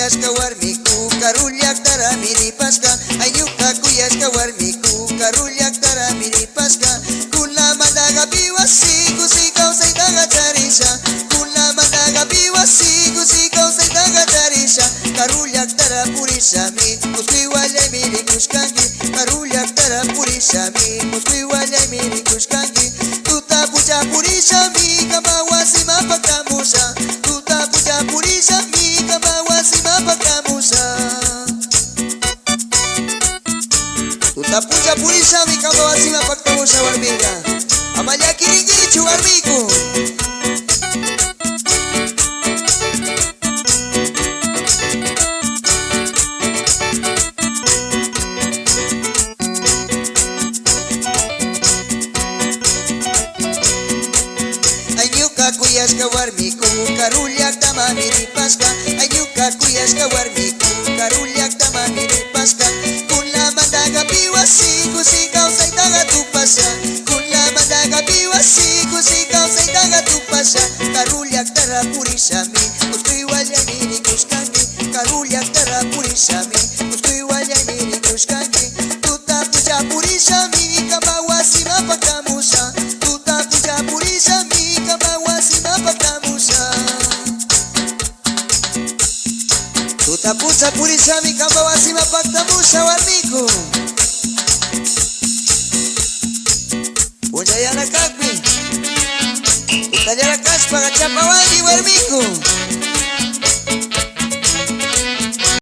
kuyashka warmiku karullaktara miripashka Ayuka kuyashka warmiku karullaktara miripashka Kunlamanta piwasi kusi kawsaytaqa charisha Kunlamanta piwasi kusi kawsaytaqa charisha Karullaktara purishami kuskriwallay mirikushkanki Karullaktara purishami kuskriwallay mirikushkanki Tuta pucha purishami kamawasima pakamusha Tuta pucha purishami kamawasima pakamusha Tuta pucha purishami kamawasima pakamusha warmiga Amaya kiringirichu warmiku Kuyashka warmiku karullaktama miripashka Ayuka kuyashka warmiku karullaktama miripashka Kunlamanta piwasi kusi kawsaytaqa tupasha Kunlamanta piwasi kusi kawsaytaqa tupasha Karullaktara purishami kuskriwallay mirikushkanki Karullaktara purishami kuskriwallay mirikushkanki Tuta pucha purishami kamawasima pakamusha Tuta pucha purishami kamawasima pakamusha Tuta pucha purishami kamawasima pakamusha warmiku Punjayana kakmi Utayara kashpa gachapawani warmiku